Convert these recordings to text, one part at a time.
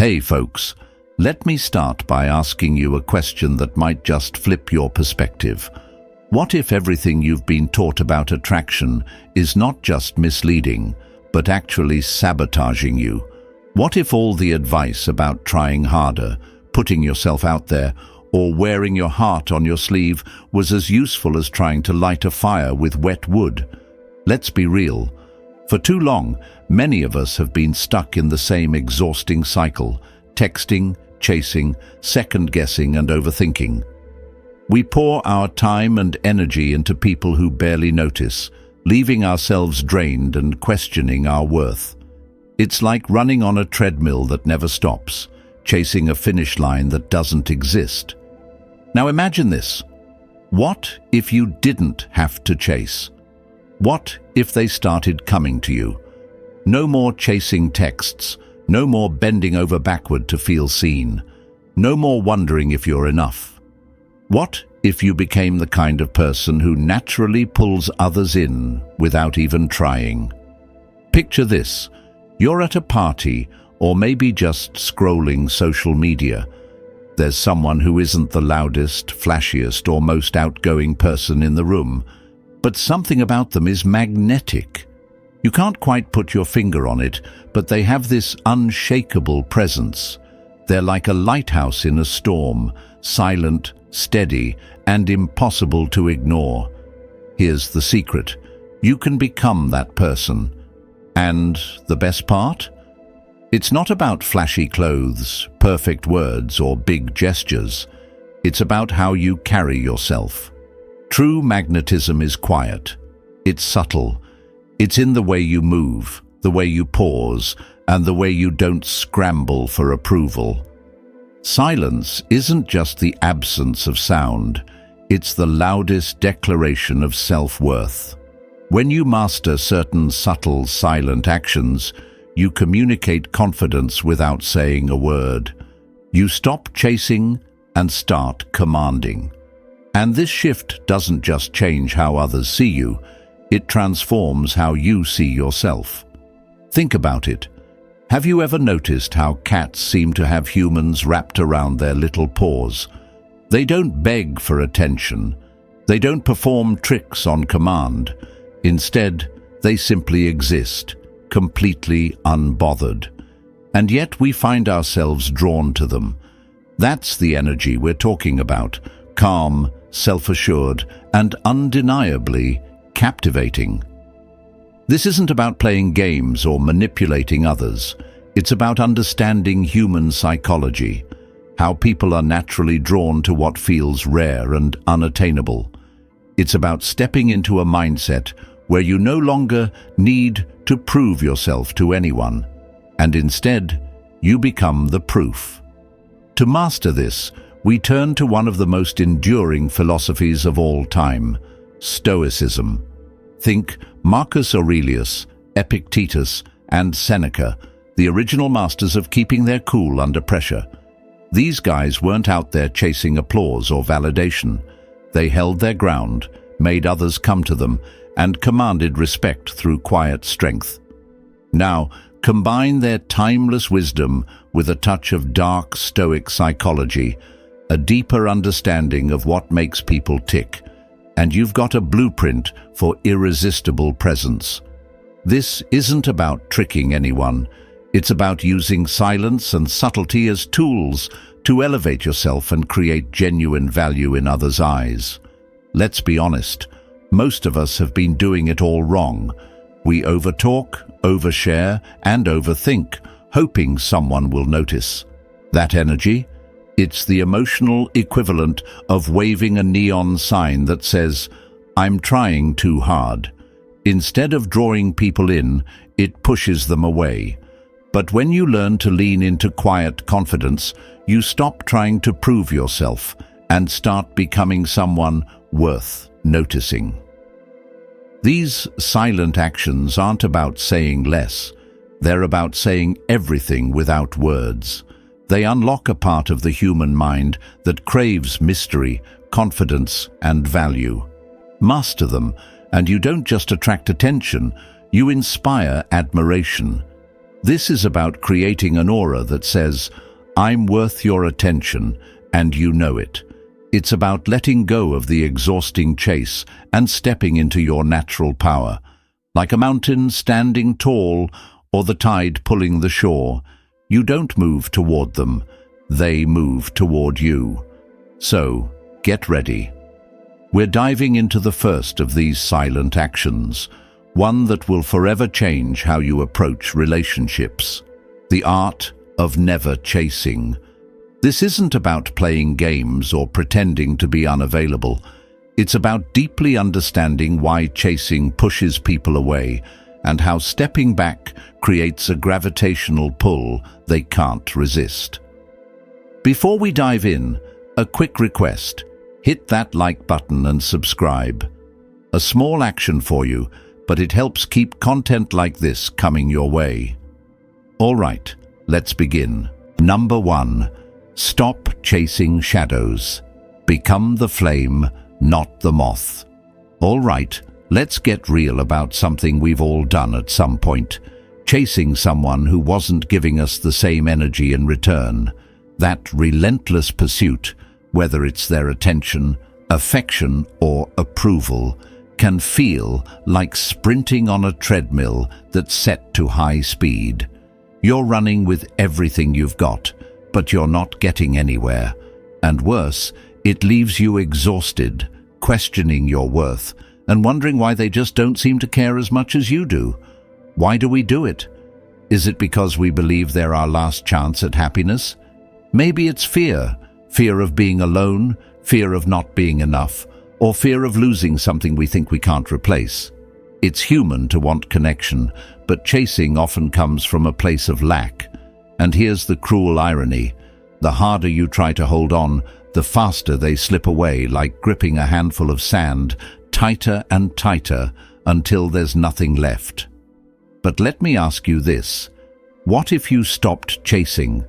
Hey folks, let me start by asking you a question that might just flip your perspective. What if everything you've been taught about attraction is not just misleading, but actually sabotaging you? What if all the advice about trying harder, putting yourself out there, or wearing your heart on your sleeve was as useful as trying to light a fire with wet wood? Let's be real. For too long, many of us have been stuck in the same exhausting cycle, texting, chasing, second-guessing and overthinking. We pour our time and energy into people who barely notice, leaving ourselves drained and questioning our worth. It's like running on a treadmill that never stops, chasing a finish line that doesn't exist. Now imagine this. What if you didn't have to chase? What if they started coming to you? No more chasing texts, no more bending over backward to feel seen, no more wondering if you're enough. What if you became the kind of person who naturally pulls others in without even trying? Picture this. You're at a party, or maybe just scrolling social media. There's someone who isn't the loudest, flashiest, or most outgoing person in the room, but something about them is magnetic. You can't quite put your finger on it, but they have this unshakable presence. They're like a lighthouse in a storm, silent, steady, and impossible to ignore. Here's the secret. You can become that person. And the best part? It's not about flashy clothes, perfect words, or big gestures. It's about how you carry yourself. True magnetism is quiet. It's subtle. It's in the way you move, the way you pause, and the way you don't scramble for approval. Silence isn't just the absence of sound. It's the loudest declaration of self-worth. When you master certain subtle, silent actions, you communicate confidence without saying a word. You stop chasing and start commanding. And this shift doesn't just change how others see you, it transforms how you see yourself. Think about it. Have you ever noticed how cats seem to have humans wrapped around their little paws? They don't beg for attention. They don't perform tricks on command. Instead, they simply exist, completely unbothered. And yet we find ourselves drawn to them. That's the energy we're talking about. Calm, self-assured, and undeniably captivating. This isn't about playing games or manipulating others. It's about understanding human psychology, how people are naturally drawn to what feels rare and unattainable. It's about stepping into a mindset where you no longer need to prove yourself to anyone, and instead, you become the proof. To master this, we turn to one of the most enduring philosophies of all time, Stoicism. Think Marcus Aurelius, Epictetus, and Seneca, the original masters of keeping their cool under pressure. These guys weren't out there chasing applause or validation. They held their ground, made others come to them, and commanded respect through quiet strength. Now, combine their timeless wisdom with a touch of dark Stoic psychology, a deeper understanding of what makes people tick, and you've got a blueprint for irresistible presence. This isn't about tricking anyone. It's about using silence and subtlety as tools to elevate yourself and create genuine value in others' eyes. Let's be honest, most of us have been doing it all wrong. We overtalk, overshare, and overthink, hoping someone will notice. That energy? It's the emotional equivalent of waving a neon sign that says, "I'm trying too hard." Instead of drawing people in, it pushes them away. But when you learn to lean into quiet confidence, you stop trying to prove yourself and start becoming someone worth noticing. These silent actions aren't about saying less. They're about saying everything without words. They unlock a part of the human mind that craves mystery, confidence, and value. Master them, and you don't just attract attention, you inspire admiration. This is about creating an aura that says, "I'm worth your attention, and you know it." It's about letting go of the exhausting chase and stepping into your natural power. Like a mountain standing tall or the tide pulling the shore, you don't move toward them, they move toward you. So, get ready. We're diving into the first of these silent actions, one that will forever change how you approach relationships. The art of never chasing. This isn't about playing games or pretending to be unavailable. It's about deeply understanding why chasing pushes people away and how stepping back creates a gravitational pull they can't resist. Before we dive in, a quick request. Hit that like button and subscribe. A small action for you, but it helps keep content like this coming your way. All right, let's begin. Number 1. Stop chasing shadows. Become the flame, not the moth. All right, let's get real about something we've all done at some point. Chasing someone who wasn't giving us the same energy in return. That relentless pursuit, whether it's their attention, affection, or approval, can feel like sprinting on a treadmill that's set to high speed. You're running with everything you've got, but you're not getting anywhere. And worse, it leaves you exhausted, questioning your worth, and wondering why they just don't seem to care as much as you do. Why do we do it? Is it because we believe they're our last chance at happiness? Maybe it's fear. Fear of being alone, fear of not being enough, or fear of losing something we think we can't replace. It's human to want connection, but chasing often comes from a place of lack. And here's the cruel irony. The harder you try to hold on, the faster they slip away, like gripping a handful of sand, tighter and tighter, until there's nothing left. But let me ask you this. What if you stopped chasing?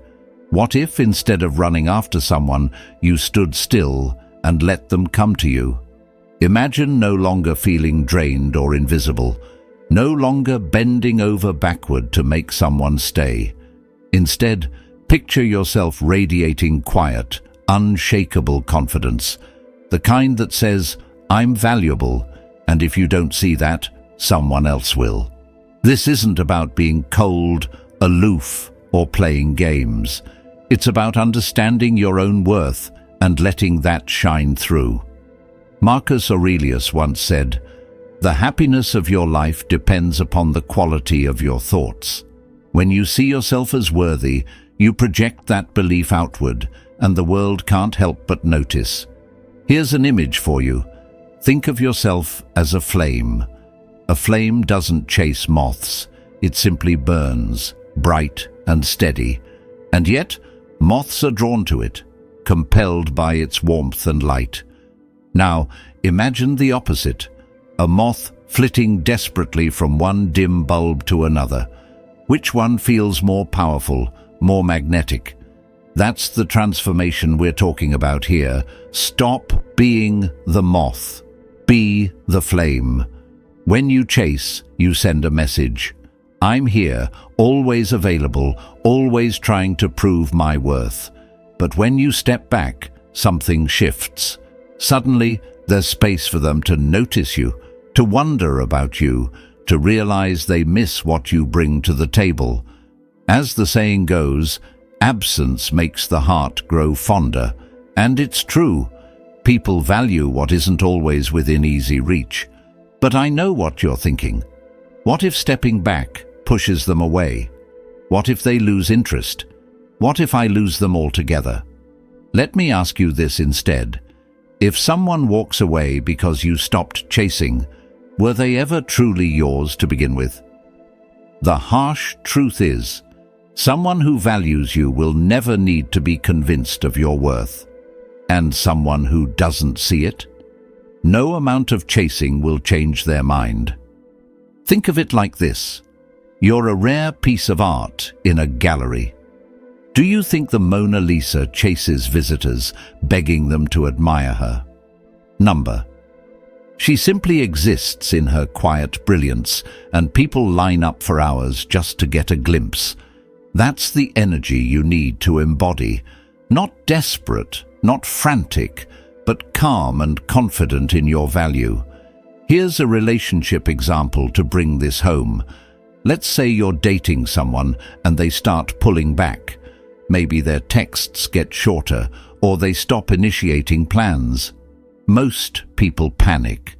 What if, instead of running after someone, you stood still and let them come to you? Imagine no longer feeling drained or invisible, no longer bending over backward to make someone stay. Instead, picture yourself radiating quiet, unshakable confidence, the kind that says, "I'm valuable, and if you don't see that, someone else will." This isn't about being cold, aloof, or playing games. It's about understanding your own worth and letting that shine through. Marcus Aurelius once said, "The happiness of your life depends upon the quality of your thoughts." When you see yourself as worthy, you project that belief outward, and the world can't help but notice. Here's an image for you. Think of yourself as a flame. A flame doesn't chase moths. It simply burns, bright and steady. And yet, moths are drawn to it, compelled by its warmth and light. Now, imagine the opposite, a moth flitting desperately from one dim bulb to another. Which one feels more powerful, more magnetic? That's the transformation we're talking about here. Stop being the moth. Be the flame. When you chase, you send a message. I'm here, always available, always trying to prove my worth. But when you step back, something shifts. Suddenly, there's space for them to notice you, to wonder about you, to realize they miss what you bring to the table. As the saying goes, absence makes the heart grow fonder. And it's true. People value what isn't always within easy reach. But I know what you're thinking. What if stepping back pushes them away? What if they lose interest? What if I lose them altogether? Let me ask you this instead. If someone walks away because you stopped chasing, were they ever truly yours to begin with? The harsh truth is, someone who values you will never need to be convinced of your worth. And someone who doesn't see it? No amount of chasing will change their mind. Think of it like this. You're a rare piece of art in a gallery. Do you think the Mona Lisa chases visitors, begging them to admire her? Number. She simply exists in her quiet brilliance, and people line up for hours just to get a glimpse. That's the energy you need to embody. Not desperate, not frantic, but calm and confident in your value. Here's a relationship example to bring this home. Let's say you're dating someone and they start pulling back. Maybe their texts get shorter, or they stop initiating plans. Most people panic.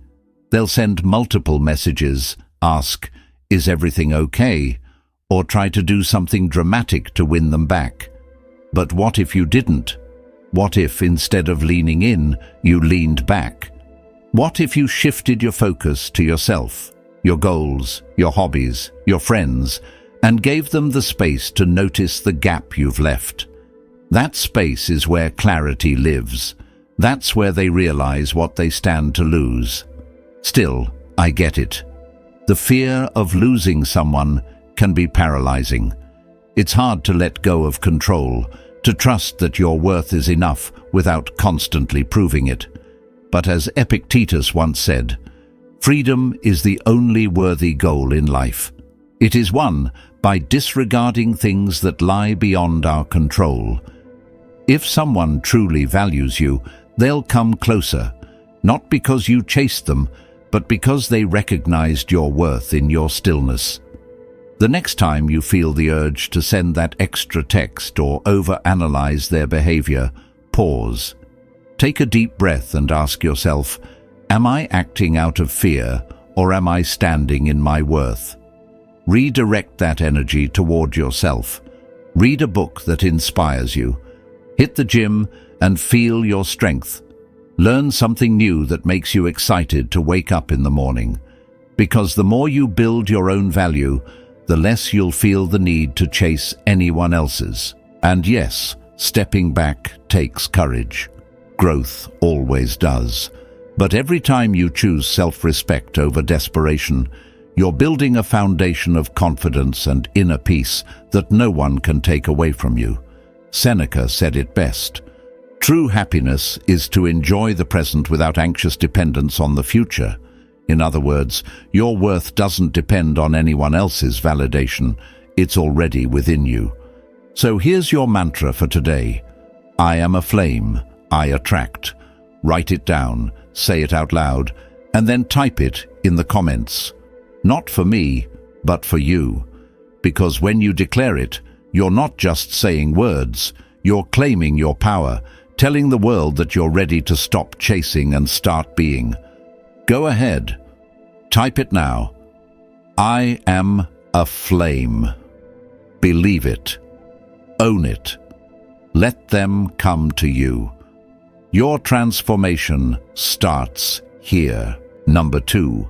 They'll send multiple messages, ask, "Is everything okay?" or try to do something dramatic to win them back. But what if you didn't? What if instead of leaning in, you leaned back? What if you shifted your focus to yourself, your goals, your hobbies, your friends, and gave them the space to notice the gap you've left? That space is where clarity lives. That's where they realize what they stand to lose. Still, I get it. The fear of losing someone can be paralyzing. It's hard to let go of control, to trust that your worth is enough without constantly proving it. But as Epictetus once said, freedom is the only worthy goal in life. It is won by disregarding things that lie beyond our control. If someone truly values you, they'll come closer, not because you chased them, but because they recognized your worth in your stillness. The next time you feel the urge to send that extra text or overanalyze their behavior, pause. Take a deep breath and ask yourself, am I acting out of fear, or am I standing in my worth? Redirect that energy toward yourself. Read a book that inspires you. Hit the gym and feel your strength. Learn something new that makes you excited to wake up in the morning. Because the more you build your own value, the less you'll feel the need to chase anyone else's. And yes, stepping back takes courage. Growth always does. But every time you choose self-respect over desperation, you're building a foundation of confidence and inner peace that no one can take away from you. Seneca said it best. True happiness is to enjoy the present without anxious dependence on the future. In other words, your worth doesn't depend on anyone else's validation. It's already within you. So here's your mantra for today. I am a flame. I attract. Write it down, say it out loud, and then type it in the comments. Not for me, but for you. Because when you declare it, you're not just saying words, you're claiming your power, telling the world that you're ready to stop chasing and start being. Go ahead. Type it now. I am a flame. Believe it. Own it. Let them come to you. Your transformation starts here. Number 2.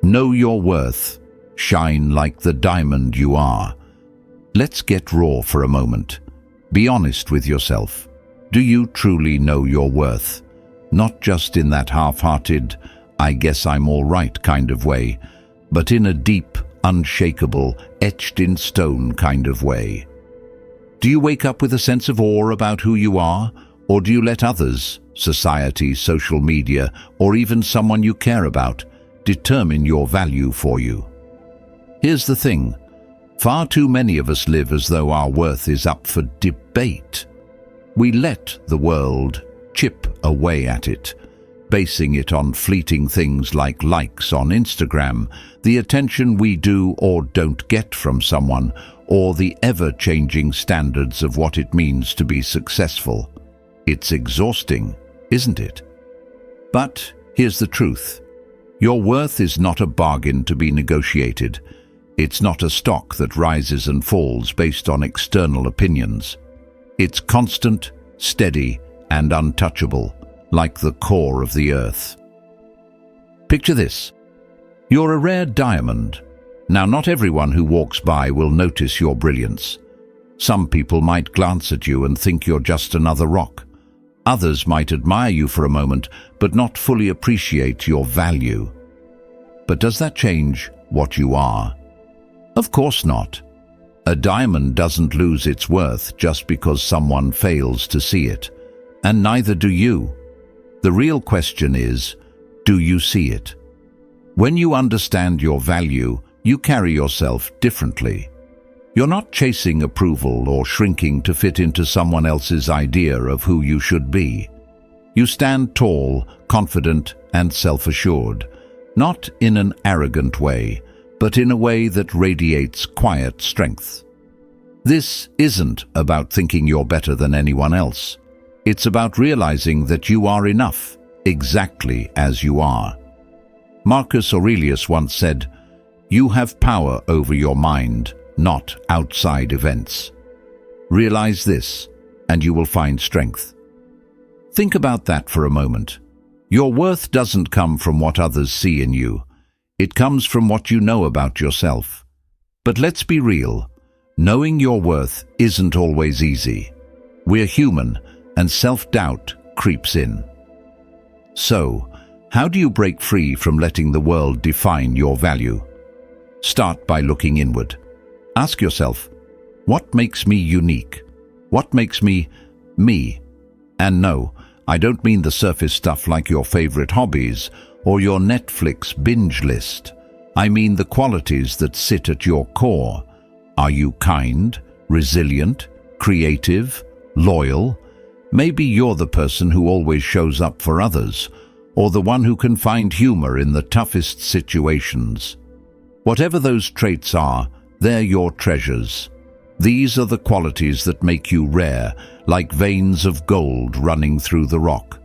Know your worth. Shine like the diamond you are. Let's get raw for a moment. Be honest with yourself. Do you truly know your worth? Not just in that half-hearted, I guess I'm all right kind of way, but in a deep, unshakable, etched-in-stone kind of way. Do you wake up with a sense of awe about who you are, or do you let others, society, social media, or even someone you care about, determine your value for you? Here's the thing. Far too many of us live as though our worth is up for debate. We let the world chip away at it, basing it on fleeting things like likes on Instagram, the attention we do or don't get from someone, or the ever-changing standards of what it means to be successful. It's exhausting, isn't it? But here's the truth. Your worth is not a bargain to be negotiated. It's not a stock that rises and falls based on external opinions. It's constant, steady, and untouchable, like the core of the earth. Picture this. You're a rare diamond. Now, not everyone who walks by will notice your brilliance. Some people might glance at you and think you're just another rock. Others might admire you for a moment, but not fully appreciate your value. But does that change what you are? Of course not. A diamond doesn't lose its worth just because someone fails to see it, and neither do you. The real question is, Do you see it? When you understand your value, you carry yourself differently. You're not chasing approval or shrinking to fit into someone else's idea of who you should be. You stand tall, confident, and self-assured, not in an arrogant way, but in a way that radiates quiet strength. This isn't about thinking you're better than anyone else. It's about realizing that you are enough, exactly as you are. Marcus Aurelius once said, "You have power over your mind, not outside events." Realize this, and you will find strength. Think about that for a moment. Your worth doesn't come from what others see in you. It comes from what you know about yourself. But let's be real. Knowing your worth isn't always easy. We're human, and self-doubt creeps in. So, how do you break free from letting the world define your value? Start by looking inward. Ask yourself, what makes me unique? What makes me me? And no, I don't mean the surface stuff like your favorite hobbies or your Netflix binge list. I mean the qualities that sit at your core. Are you kind, resilient, creative, loyal? Maybe you're the person who always shows up for others, or the one who can find humor in the toughest situations. Whatever those traits are, they're your treasures. These are the qualities that make you rare, like veins of gold running through the rock.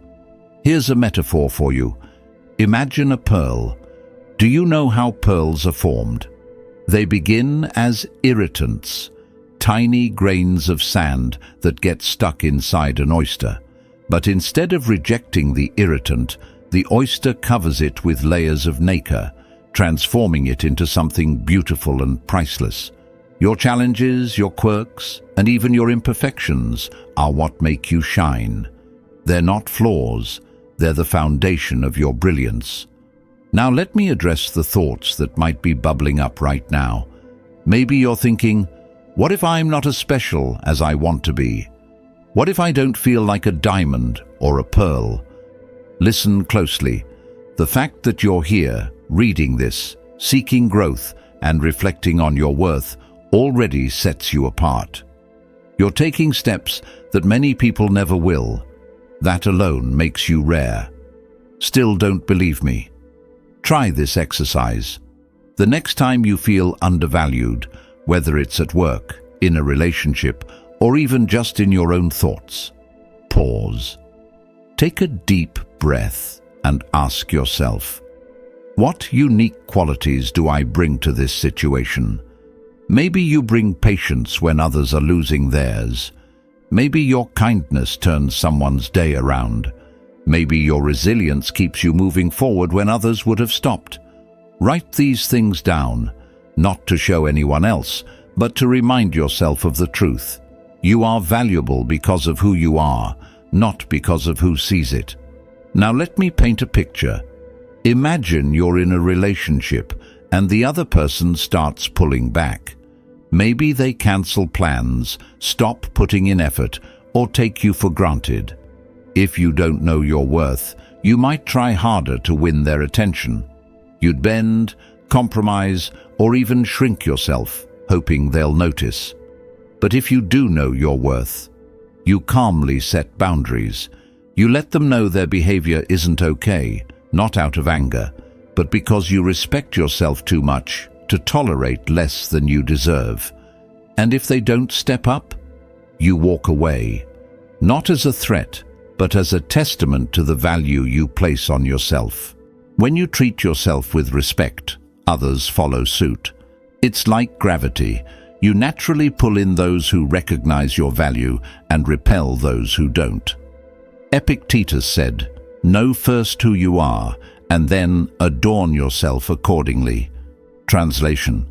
Here's a metaphor for you. Imagine a pearl. Do you know how pearls are formed? They begin as irritants, tiny grains of sand that get stuck inside an oyster. But instead of rejecting the irritant, the oyster covers it with layers of nacre, transforming it into something beautiful and priceless. Your challenges, your quirks, and even your imperfections are what make you shine. They're not flaws, they're the foundation of your brilliance. Now let me address the thoughts that might be bubbling up right now. Maybe you're thinking, what if I'm not as special as I want to be? What if I don't feel like a diamond or a pearl? Listen closely. The fact that you're here, reading this, seeking growth, and reflecting on your worth already sets you apart. You're taking steps that many people never will. That alone makes you rare. Still don't believe me? Try this exercise. The next time you feel undervalued, whether it's at work, in a relationship, or even just in your own thoughts, pause. Take a deep breath and ask yourself, what unique qualities do I bring to this situation? Maybe you bring patience when others are losing theirs. Maybe your kindness turns someone's day around. Maybe your resilience keeps you moving forward when others would have stopped. Write these things down, not to show anyone else, but to remind yourself of the truth. You are valuable because of who you are, not because of who sees it. Now let me paint a picture. Imagine you're in a relationship and the other person starts pulling back. Maybe they cancel plans, stop putting in effort, or take you for granted. If you don't know your worth, you might try harder to win their attention. You'd bend, compromise, or even shrink yourself, hoping they'll notice. But if you do know your worth, you calmly set boundaries. You let them know their behavior isn't okay, not out of anger, but because you respect yourself too much to tolerate less than you deserve. And if they don't step up, you walk away, not as a threat, but as a testament to the value you place on yourself. When you treat yourself with respect, others follow suit. It's like gravity. You naturally pull in those who recognize your value and repel those who don't. Epictetus said, "Know first who you are, and then adorn yourself accordingly." Translation: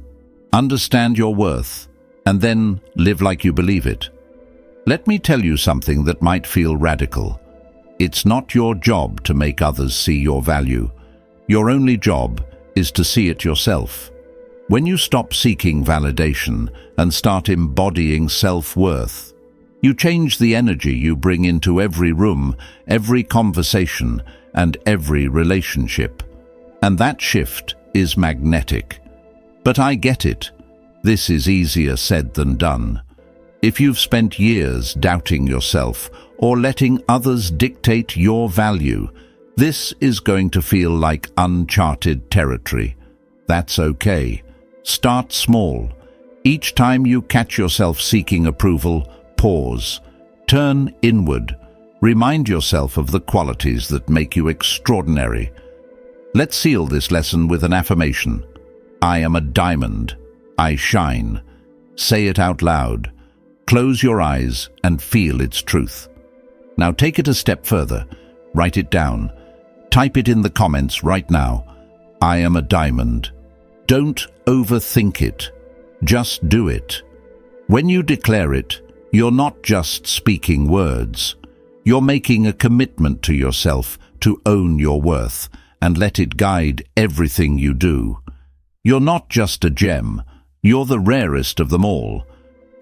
understand your worth, and then live like you believe it. Let me tell you something that might feel radical. It's not your job to make others see your value. Your only job is to see it yourself. When you stop seeking validation and start embodying self-worth, you change the energy you bring into every room, every conversation, and every relationship. And that shift is magnetic. But I get it. This is easier said than done. If you've spent years doubting yourself or letting others dictate your value, this is going to feel like uncharted territory. That's okay. Start small. Each time you catch yourself seeking approval, pause. Turn inward. Remind yourself of the qualities that make you extraordinary. Let's seal this lesson with an affirmation. I am a diamond. I shine. Say it out loud. Close your eyes and feel its truth. Now take it a step further. Write it down. Type it in the comments right now. I am a diamond. Don't overthink it. Just do it. When you declare it, you're not just speaking words. You're making a commitment to yourself to own your worth and let it guide everything you do. You're not just a gem. You're the rarest of them all.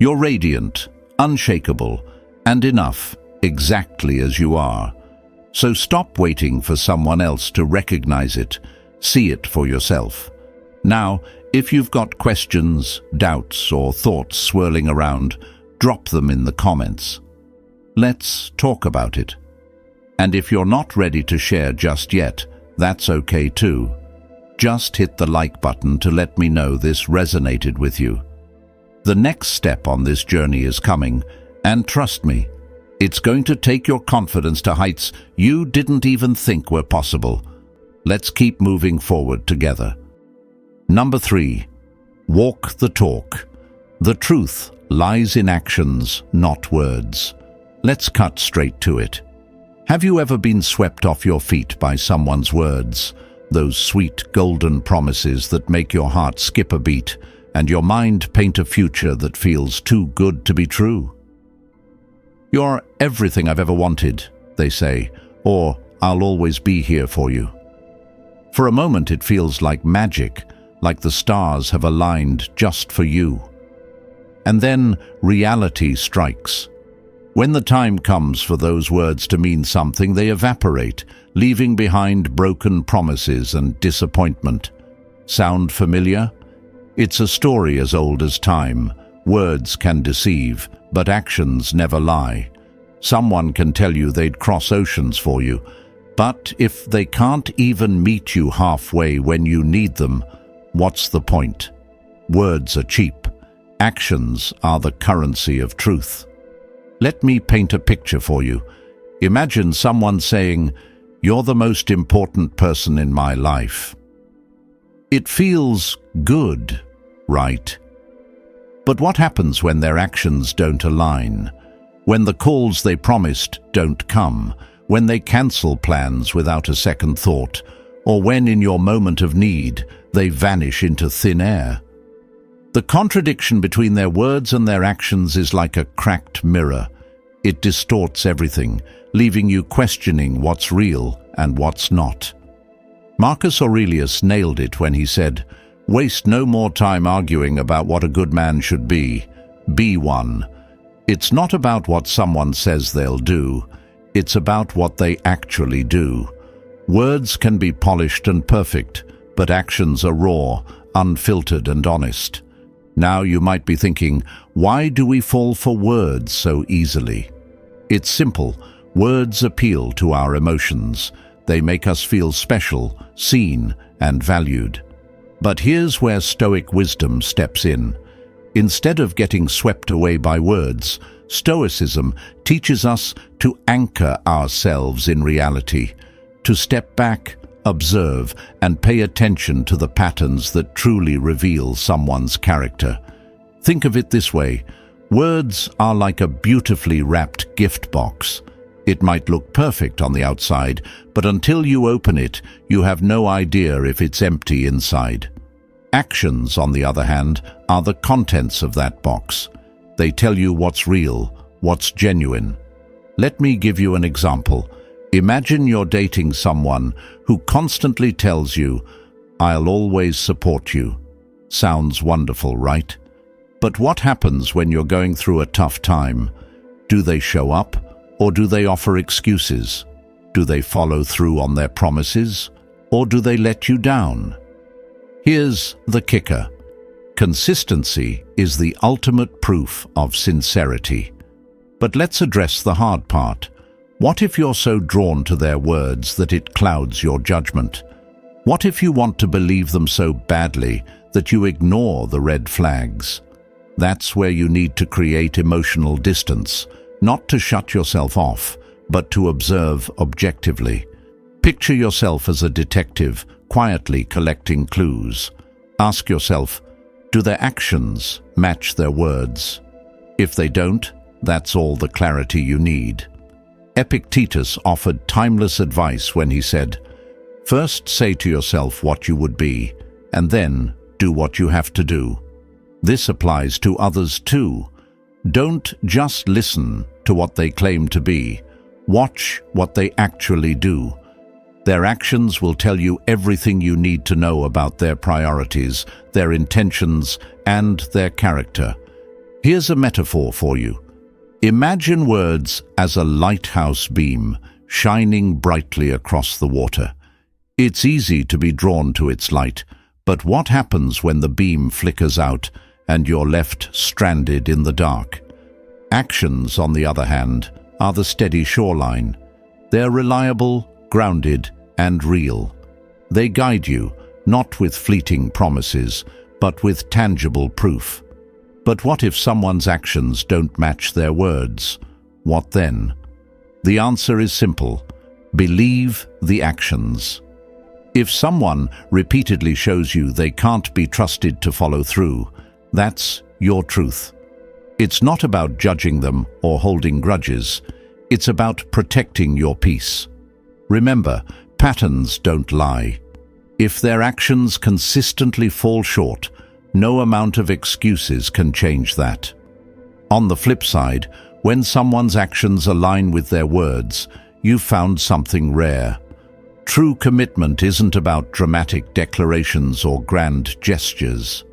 You're radiant, unshakable, and enough, exactly as you are. So stop waiting for someone else to recognize it. See it for yourself. Now, if you've got questions, doubts, or thoughts swirling around, drop them in the comments. Let's talk about it. And if you're not ready to share just yet, that's okay too. Just hit the like button to let me know this resonated with you. The next step on this journey is coming, and trust me, it's going to take your confidence to heights you didn't even think were possible. Let's keep moving forward together. Number 3, walk the talk. The truth lies in actions, not words. Let's cut straight to it. Have you ever been swept off your feet by someone's words? Those sweet golden promises that make your heart skip a beat and your mind paint a future that feels too good to be true. You're everything I've ever wanted, they say, or I'll always be here for you. For a moment it feels like magic, like the stars have aligned just for you. And then reality strikes. When the time comes for those words to mean something, they evaporate, leaving behind broken promises and disappointment. Sound familiar? It's a story as old as time. Words can deceive, but actions never lie. Someone can tell you they'd cross oceans for you, but if they can't even meet you halfway when you need them, what's the point? Words are cheap. Actions are the currency of truth. Let me paint a picture for you. Imagine someone saying, "You're the most important person in my life." It feels good, right? But what happens when their actions don't align? When the calls they promised don't come? When they cancel plans without a second thought? Or when in your moment of need, they vanish into thin air? The contradiction between their words and their actions is like a cracked mirror. It distorts everything, leaving you questioning what's real and what's not. Marcus Aurelius nailed it when he said, "Waste no more time arguing about what a good man should be. Be one." It's not about what someone says they'll do. It's about what they actually do. Words can be polished and perfect, but actions are raw, unfiltered and honest. Now you might be thinking, why do we fall for words so easily? It's simple. Words appeal to our emotions. They make us feel special, seen, and valued. But here's where Stoic wisdom steps in. Instead of getting swept away by words, Stoicism teaches us to anchor ourselves in reality, to step back, observe, and pay attention to the patterns that truly reveal someone's character. Think of it this way. Words are like a beautifully wrapped gift box. It might look perfect on the outside, but until you open it, you have no idea if it's empty inside. Actions, on the other hand, are the contents of that box. They tell you what's real, what's genuine. Let me give you an example. Imagine you're dating someone who constantly tells you, "I'll always support you." Sounds wonderful, right? But what happens when you're going through a tough time? Do they show up, or do they offer excuses? Do they follow through on their promises, or do they let you down? Here's the kicker. Consistency is the ultimate proof of sincerity. But let's address the hard part. What if you're so drawn to their words that it clouds your judgment? What if you want to believe them so badly that you ignore the red flags? That's where you need to create emotional distance, not to shut yourself off, but to observe objectively. Picture yourself as a detective, quietly collecting clues. Ask yourself, do their actions match their words? If they don't, that's all the clarity you need. Epictetus offered timeless advice when he said, "First say to yourself what you would be, and then do what you have to do." This applies to others too. Don't just listen to what they claim to be. Watch what they actually do. Their actions will tell you everything you need to know about their priorities, their intentions, and their character. Here's a metaphor for you. Imagine words as a lighthouse beam shining brightly across the water. It's easy to be drawn to its light, but what happens when the beam flickers out and you're left stranded in the dark? Actions, on the other hand, are the steady shoreline. They're reliable, grounded, and real. They guide you, not with fleeting promises, but with tangible proof. But what if someone's actions don't match their words? What then? The answer is simple. Believe the actions. If someone repeatedly shows you they can't be trusted to follow through, that's your truth. It's not about judging them or holding grudges. It's about protecting your peace. Remember, patterns don't lie. If their actions consistently fall short, no amount of excuses can change that. On the flip side, when someone's actions align with their words, you've found something rare. True commitment isn't about dramatic declarations or grand gestures.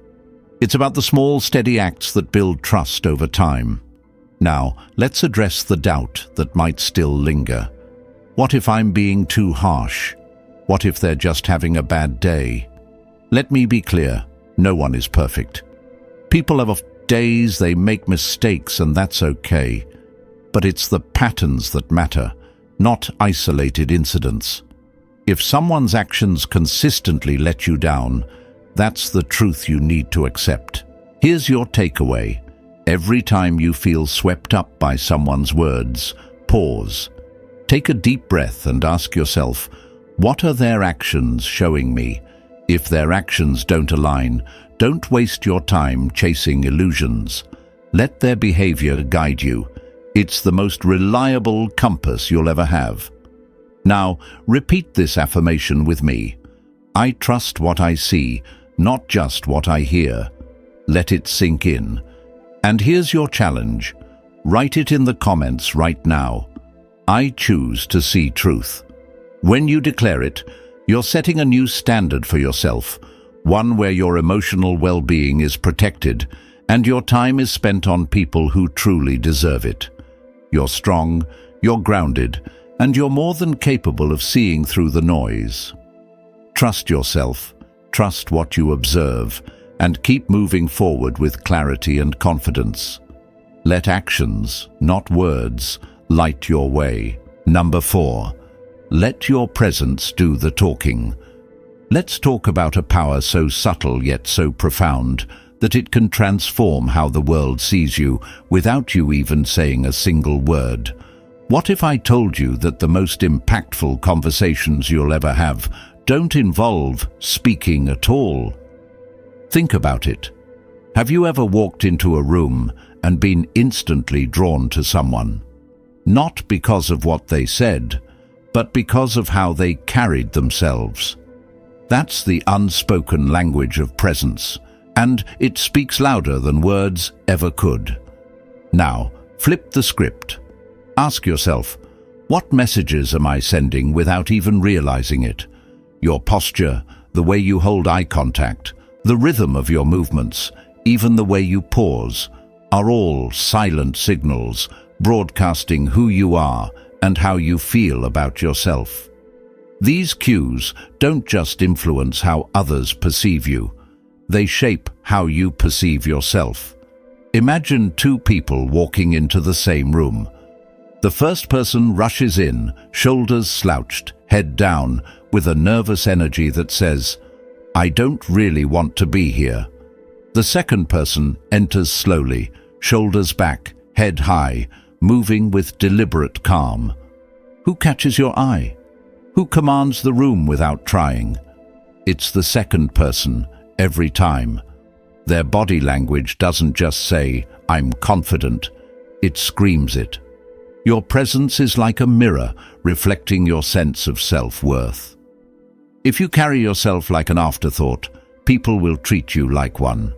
It's about the small, steady acts that build trust over time. Now, let's address the doubt that might still linger. What if I'm being too harsh? What if they're just having a bad day? Let me be clear, no one is perfect. People have days, they make mistakes, and that's okay. But it's the patterns that matter, not isolated incidents. If someone's actions consistently let you down, that's the truth you need to accept. Here's your takeaway. Every time you feel swept up by someone's words, pause. Take a deep breath and ask yourself, what are their actions showing me? If their actions don't align, don't waste your time chasing illusions. Let their behavior guide you. It's the most reliable compass you'll ever have. Now, repeat this affirmation with me. I trust what I see, not just what I hear. Let it sink in. And here's your challenge. Write it in the comments right now. I choose to see truth. When you declare it, you're setting a new standard for yourself, one where your emotional well-being is protected and your time is spent on people who truly deserve it. You're strong, you're grounded, and you're more than capable of seeing through the noise. Trust yourself, trust what you observe, and keep moving forward with clarity and confidence. Let actions, not words, light your way. Number 4. Let your presence do the talking. Let's talk about a power so subtle yet so profound that it can transform how the world sees you without you even saying a single word. What if I told you that the most impactful conversations you'll ever have don't involve speaking at all? Think about it. Have you ever walked into a room and been instantly drawn to someone? Not because of what they said, but because of how they carried themselves. That's the unspoken language of presence, and it speaks louder than words ever could. Now, flip the script. Ask yourself, what messages am I sending without even realizing it? Your posture, the way you hold eye contact, the rhythm of your movements, even the way you pause, are all silent signals broadcasting who you are and how you feel about yourself. These cues don't just influence how others perceive you, they shape how you perceive yourself. Imagine two people walking into the same room. The first person rushes in, shoulders slouched, head down, with a nervous energy that says, "I don't really want to be here." The second person enters slowly, shoulders back, head high, moving with deliberate calm. Who catches your eye? Who commands the room without trying? It's the second person, every time. Their body language doesn't just say, "I'm confident," it screams it. Your presence is like a mirror reflecting your sense of self-worth. If you carry yourself like an afterthought, people will treat you like one.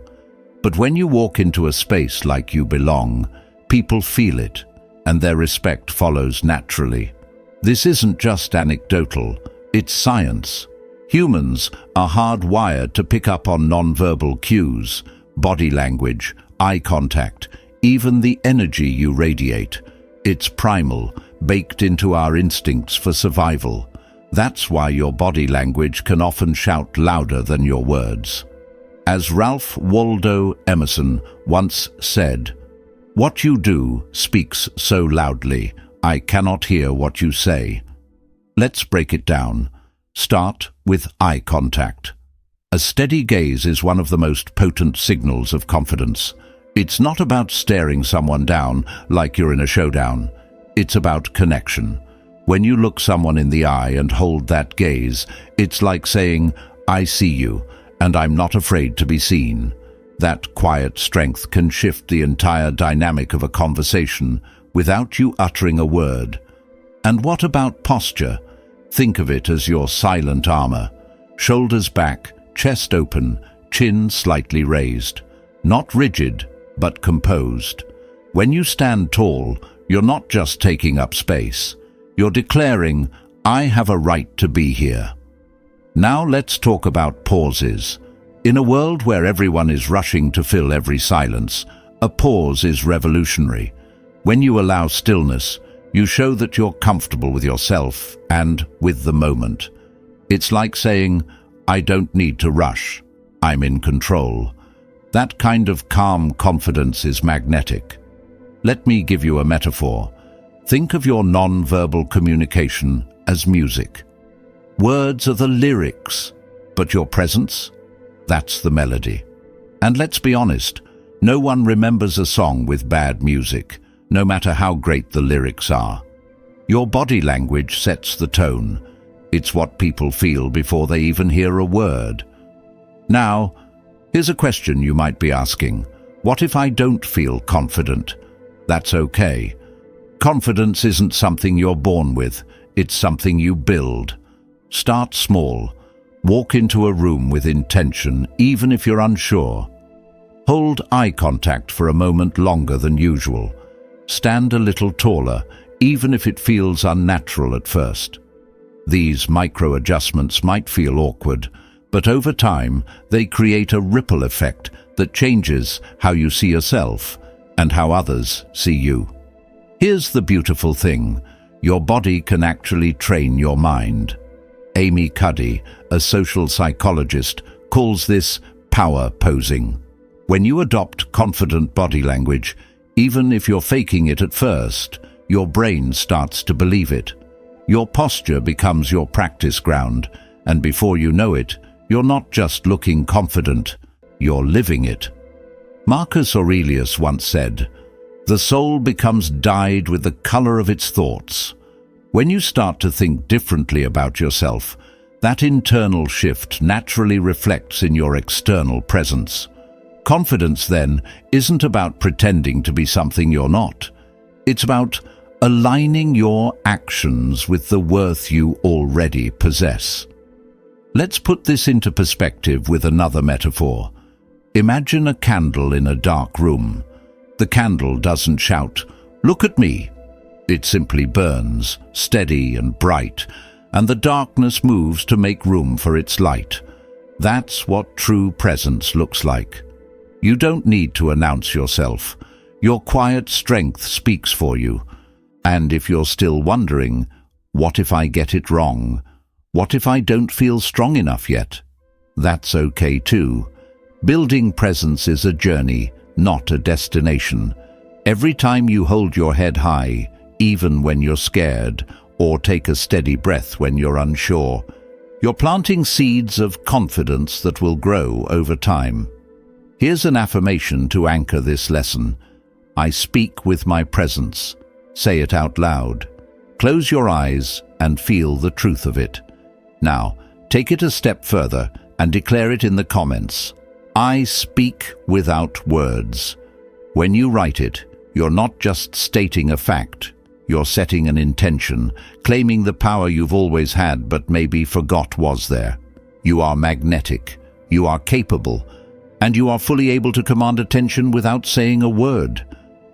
But when you walk into a space like you belong, people feel it, and their respect follows naturally. This isn't just anecdotal, it's science. Humans are hardwired to pick up on nonverbal cues, body language, eye contact, even the energy you radiate. It's primal, baked into our instincts for survival. That's why your body language can often shout louder than your words. As Ralph Waldo Emerson once said, "What you do speaks so loudly, I cannot hear what you say." Let's break it down. Start with eye contact. A steady gaze is one of the most potent signals of confidence. It's not about staring someone down like you're in a showdown. It's about connection. When you look someone in the eye and hold that gaze, it's like saying, "I see you, and I'm not afraid to be seen." That quiet strength can shift the entire dynamic of a conversation without you uttering a word. And what about posture? Think of it as your silent armor. Shoulders back, chest open, chin slightly raised. Not rigid, but composed. When you stand tall, you're not just taking up space. You're declaring, "I have a right to be here." Now let's talk about pauses. In a world where everyone is rushing to fill every silence, a pause is revolutionary. When you allow stillness, you show that you're comfortable with yourself and with the moment. It's like saying, "I don't need to rush. I'm in control." That kind of calm confidence is magnetic. Let me give you a metaphor. Think of your non-verbal communication as music. Words are the lyrics, but your presence? That's the melody. And let's be honest, no one remembers a song with bad music, no matter how great the lyrics are. Your body language sets the tone. It's what people feel before they even hear a word. Now, here's a question you might be asking. What if I don't feel confident? That's okay. Confidence isn't something you're born with, it's something you build. Start small. Walk into a room with intention, even if you're unsure. Hold eye contact for a moment longer than usual. Stand a little taller, even if it feels unnatural at first. These micro-adjustments might feel awkward, but over time they create a ripple effect that changes how you see yourself and how others see you. Here's the beautiful thing. Your body can actually train your mind. Amy Cuddy, a social psychologist, calls this power posing. When you adopt confident body language, even if you're faking it at first, your brain starts to believe it. Your posture becomes your practice ground, and before you know it, you're not just looking confident, you're living it. Marcus Aurelius once said, "The soul becomes dyed with the color of its thoughts." When you start to think differently about yourself, that internal shift naturally reflects in your external presence. Confidence, then, isn't about pretending to be something you're not. It's about aligning your actions with the worth you already possess. Let's put this into perspective with another metaphor. Imagine a candle in a dark room. The candle doesn't shout, "Look at me." It simply burns, steady and bright, and the darkness moves to make room for its light. That's what true presence looks like. You don't need to announce yourself. Your quiet strength speaks for you. And if you're still wondering, what if I get it wrong? What if I don't feel strong enough yet? That's okay too. Building presence is a journey, not a destination. Every time you hold your head high, even when you're scared, or take a steady breath when you're unsure, you're planting seeds of confidence that will grow over time. Here's an affirmation to anchor this lesson. I speak with my presence. Say it out loud. Close your eyes and feel the truth of it. Now, take it a step further and declare it in the comments. I speak without words. When you write it, you're not just stating a fact. You're setting an intention, claiming the power you've always had but maybe forgot was there. You are magnetic, you are capable, and you are fully able to command attention without saying a word.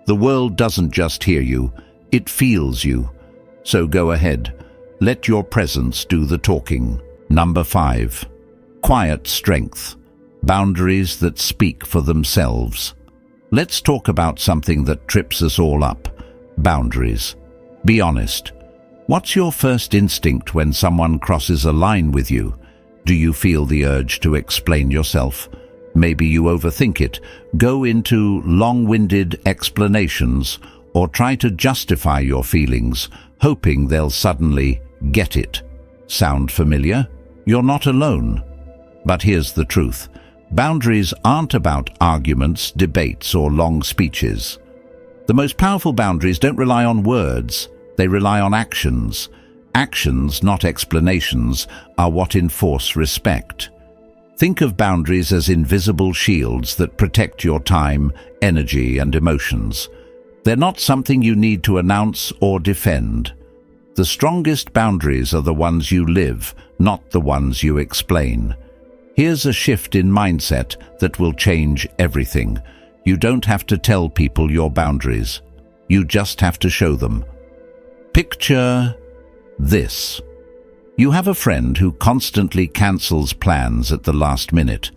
The world doesn't just hear you, it feels you. So go ahead, let your presence do the talking. Number 5. Quiet strength. Boundaries that speak for themselves. Let's talk about something that trips us all up. Boundaries. Be honest. What's your first instinct when someone crosses a line with you? Do you feel the urge to explain yourself? Maybe you overthink it, go into long-winded explanations, or try to justify your feelings, hoping they'll suddenly get it. Sound familiar? You're not alone. But here's the truth. Boundaries aren't about arguments, debates, or long speeches. The most powerful boundaries don't rely on words, they rely on actions. Actions, not explanations, are what enforce respect. Think of boundaries as invisible shields that protect your time, energy, and emotions. They're not something you need to announce or defend. The strongest boundaries are the ones you live, not the ones you explain. Here's a shift in mindset that will change everything. You don't have to tell people your boundaries. You just have to show them. Picture this. You have a friend who constantly cancels plans at the last minute.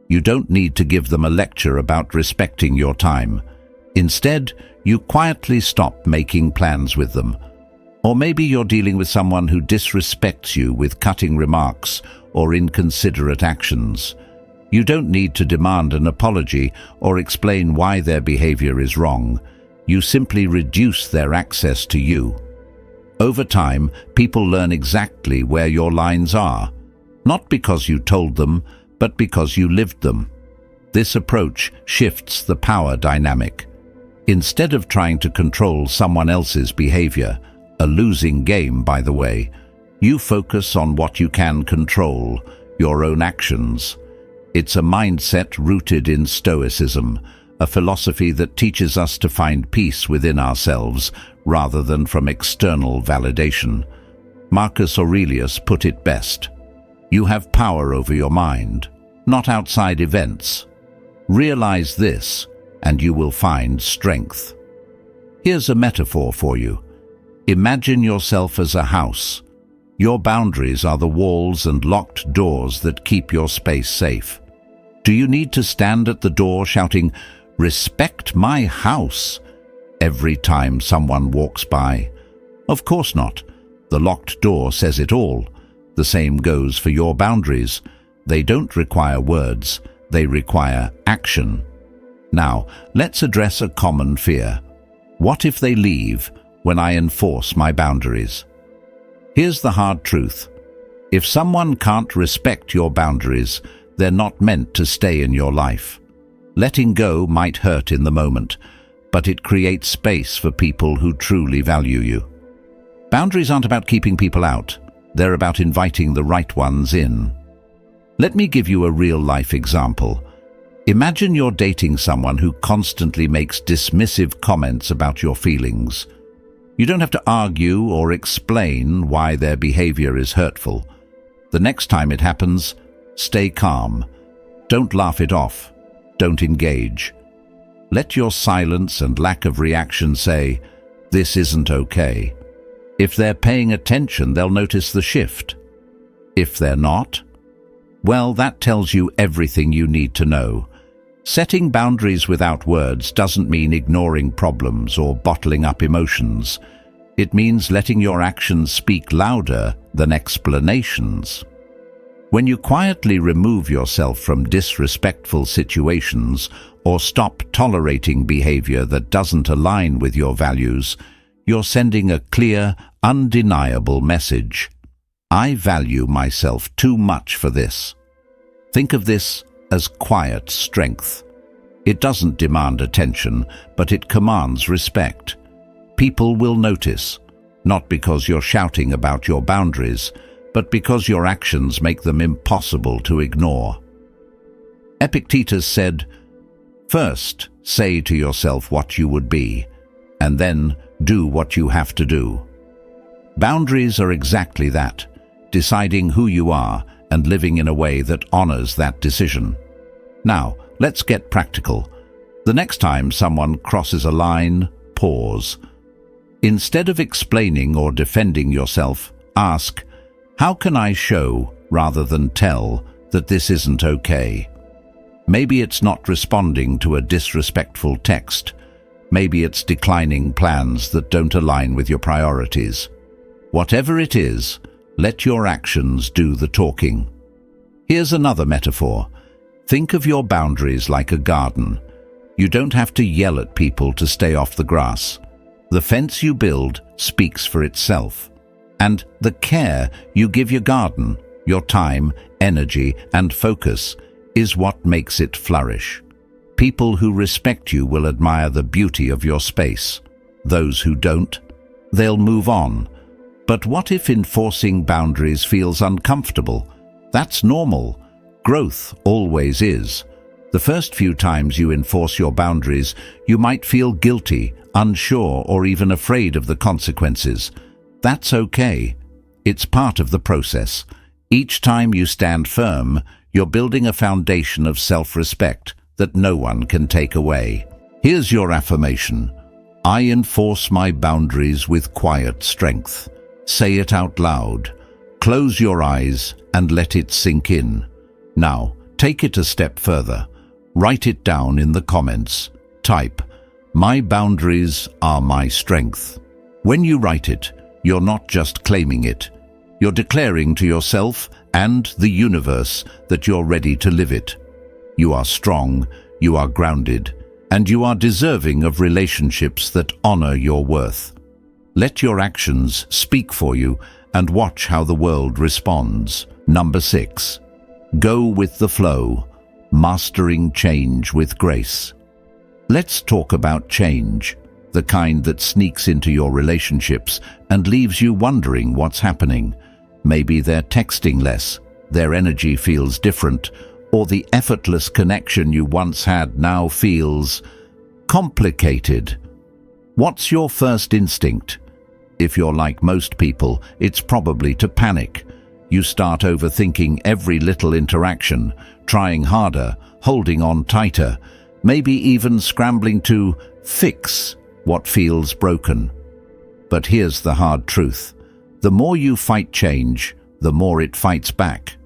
You don't need to give them a lecture about respecting your time. Instead, you quietly stop making plans with them. Or maybe you're dealing with someone who disrespects you with cutting remarks or inconsiderate actions. You don't need to demand an apology or explain why their behavior is wrong. You simply reduce their access to you. Over time, people learn exactly where your lines are, not because you told them, but because you lived them. This approach shifts the power dynamic. Instead of trying to control someone else's behavior, a losing game, by the way, you focus on what you can control, your own actions. It's a mindset rooted in Stoicism, a philosophy that teaches us to find peace within ourselves rather than from external validation. Marcus Aurelius put it best. You have power over your mind, not outside events. Realize this, and you will find strength. Here's a metaphor for you. Imagine yourself as a house. Your boundaries are the walls and locked doors that keep your space safe. Do you need to stand at the door shouting, "Respect my house," every time someone walks by? Of course not. The locked door says it all. The same goes for your boundaries. They don't require words, they require action. Now, let's address a common fear. What if they leave when I enforce my boundaries? Here's the hard truth. If someone can't respect your boundaries, they're not meant to stay in your life. Letting go might hurt in the moment, but it creates space for people who truly value you. Boundaries aren't about keeping people out. They're about inviting the right ones in. Let me give you a real-life example. Imagine you're dating someone who constantly makes dismissive comments about your feelings. You don't have to argue or explain why their behavior is hurtful. The next time it happens, stay calm. Don't laugh it off. Don't engage. Let your silence and lack of reaction say, "This isn't okay." If they're paying attention, they'll notice the shift. If they're not, well, that tells you everything you need to know. Setting boundaries without words doesn't mean ignoring problems or bottling up emotions. It means letting your actions speak louder than explanations. When you quietly remove yourself from disrespectful situations or stop tolerating behavior that doesn't align with your values, you're sending a clear, undeniable message. I value myself too much for this. Think of this as quiet strength. It doesn't demand attention, but it commands respect. People will notice, not because you're shouting about your boundaries, but because your actions make them impossible to ignore. Epictetus said, "First, say to yourself what you would be, and then do what you have to do." Boundaries are exactly that, deciding who you are and living in a way that honors that decision. Now, let's get practical. The next time someone crosses a line, pause. Instead of explaining or defending yourself, ask, "How can I show, rather than tell, that this isn't okay?" Maybe it's not responding to a disrespectful text. Maybe it's declining plans that don't align with your priorities. Whatever it is, let your actions do the talking. Here's another metaphor. Think of your boundaries like a garden. You don't have to yell at people to stay off the grass. The fence you build speaks for itself. And the care you give your garden, your time, energy, and focus, is what makes it flourish. People who respect you will admire the beauty of your space. Those who don't, they'll move on. But what if enforcing boundaries feels uncomfortable? That's normal. Growth always is. The first few times you enforce your boundaries, you might feel guilty, unsure, or even afraid of the consequences. That's okay. It's part of the process. Each time you stand firm, you're building a foundation of self-respect that no one can take away. Here's your affirmation. I enforce my boundaries with quiet strength. Say it out loud. Close your eyes and let it sink in. Now, take it a step further. Write it down in the comments. Type, "My boundaries are my strength." When you write it, you're not just claiming it. You're declaring to yourself and the universe that you're ready to live it. You are strong, you are grounded, and you are deserving of relationships that honor your worth. Let your actions speak for you and watch how the world responds. Number 6. Go with the flow, mastering change with grace. Let's talk about change, the kind that sneaks into your relationships and leaves you wondering what's happening. Maybe they're texting less, their energy feels different, or the effortless connection you once had now feels complicated. What's your first instinct? If you're like most people, it's probably to panic. You start overthinking every little interaction, trying harder, holding on tighter, maybe even scrambling to fix what feels broken. But here's the hard truth. The more you fight change, the more it fights back.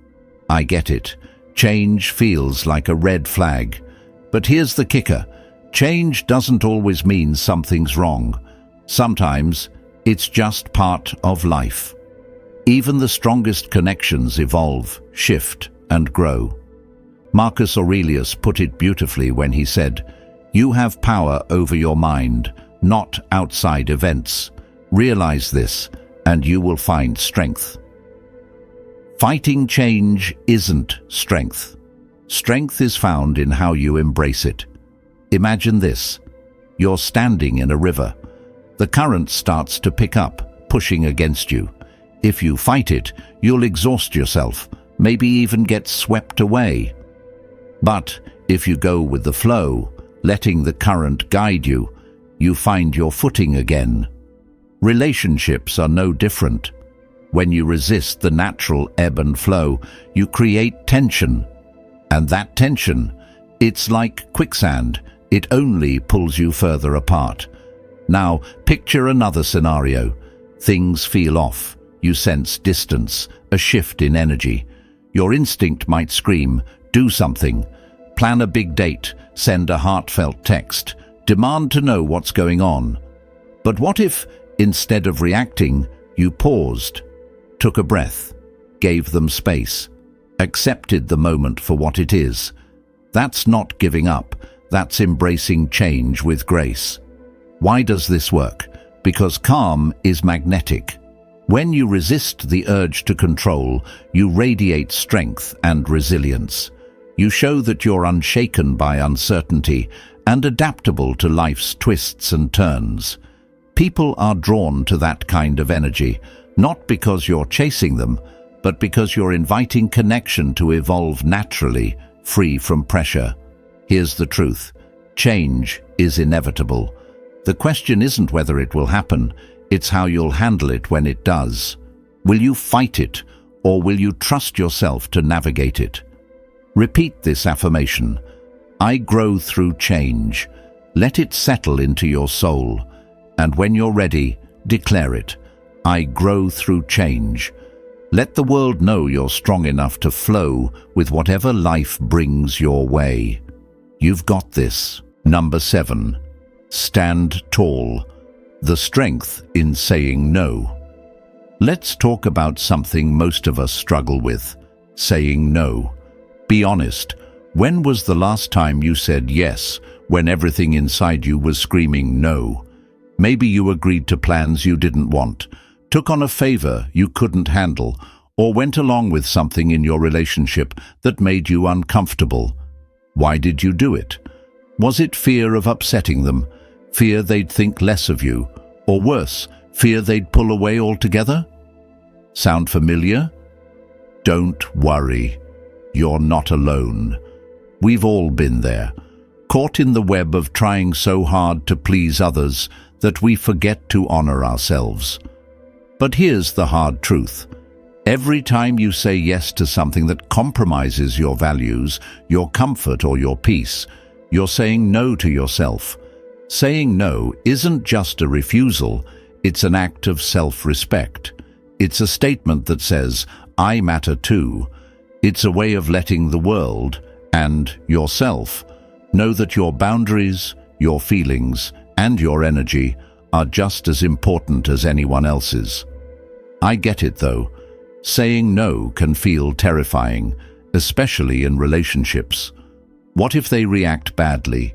I get it. Change feels like a red flag. But here's the kicker. Change doesn't always mean something's wrong. Sometimes it's just part of life. Even the strongest connections evolve, shift, and grow. Marcus Aurelius put it beautifully when he said, "You have power over your mind, not outside events. Realize this, and you will find strength." Fighting change isn't strength. Strength is found in how you embrace it. Imagine this. You're standing in a river. The current starts to pick up, pushing against you. If you fight it, you'll exhaust yourself, maybe even get swept away. But if you go with the flow, letting the current guide you, you find your footing again. Relationships are no different. When you resist the natural ebb and flow, you create tension. And that tension, it's like quicksand. It only pulls you further apart. Now, picture another scenario. Things feel off. You sense distance, a shift in energy. Your instinct might scream, "Do something." Plan a big date, send a heartfelt text, demand to know what's going on. But what if, Instead of reacting, you paused, took a breath, gave them space, accepted the moment for what it is. That's not giving up, that's embracing change with grace. Why does this work? Because calm is magnetic. When you resist the urge to control, you radiate strength and resilience. You show that you're unshaken by uncertainty and adaptable to life's twists and turns. People are drawn to that kind of energy, not because you're chasing them, but because you're inviting connection to evolve naturally, free from pressure. Here's the truth. Change is inevitable. The question isn't whether it will happen, it's how you'll handle it when it does. Will you fight it, or will you trust yourself to navigate it? Repeat this affirmation. I grow through change. Let it settle into your soul. And when you're ready, declare it. I grow through change. Let the world know you're strong enough to flow with whatever life brings your way. You've got this. Number 7. Stand tall. The strength in saying no. Let's talk about something most of us struggle with, saying no. Be honest, when was the last time you said yes when everything inside you was screaming no? Maybe you agreed to plans you didn't want, took on a favor you couldn't handle, or went along with something in your relationship that made you uncomfortable. Why did you do it? Was it fear of upsetting them? Fear they'd think less of you? Or worse, fear they'd pull away altogether? Sound familiar? Don't worry. You're not alone. We've all been there, caught in the web of trying so hard to please others that we forget to honor ourselves. But here's the hard truth. Every time you say yes to something that compromises your values, your comfort, or your peace, you're saying no to yourself. Saying no isn't just a refusal, it's an act of self-respect. It's a statement that says, I matter too. It's a way of letting the world, and yourself, know that your boundaries, your feelings, and your energy are just as important as anyone else's. I get it though. Saying no can feel terrifying, especially in relationships. What if they react badly?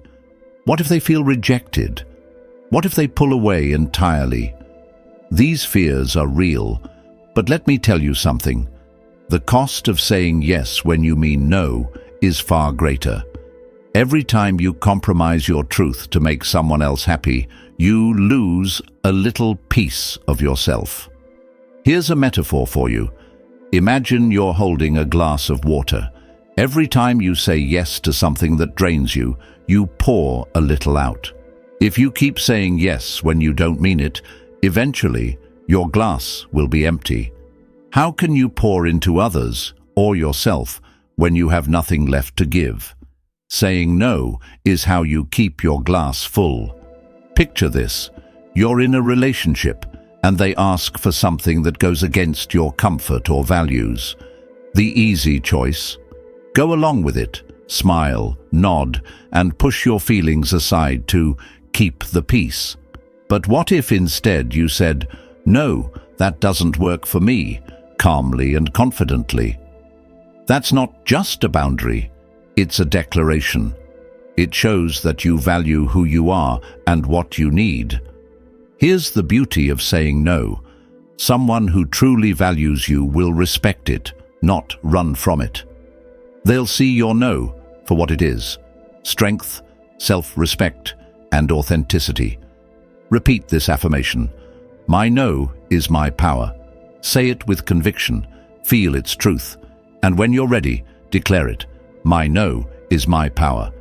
What if they feel rejected? What if they pull away entirely? These fears are real, but let me tell you something. The cost of saying yes when you mean no is far greater. Every time you compromise your truth to make someone else happy, you lose a little piece of yourself. Here's a metaphor for you. Imagine you're holding a glass of water. Every time you say yes to something that drains you, you pour a little out. If you keep saying yes when you don't mean it, eventually your glass will be empty. How can you pour into others or yourself when you have nothing left to give? Saying no is how you keep your glass full. Picture this. You're in a relationship and they ask for something that goes against your comfort or values. The easy choice? Go along with it, smile, nod, and push your feelings aside to keep the peace. But what if instead you said, "No, that doesn't work for me," calmly and confidently? That's not just a boundary, it's a declaration. It shows that you value who you are and what you need. Here's the beauty of saying no. Someone who truly values you will respect it, not run from it. They'll see your no for what it is: strength, self-respect, and authenticity. Repeat this affirmation. My no is my power. Say it with conviction, feel its truth, and when you're ready, declare it. My no is my power.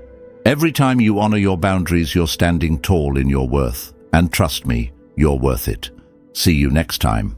Every time you honor your boundaries, you're standing tall in your worth. And trust me, you're worth it. See you next time.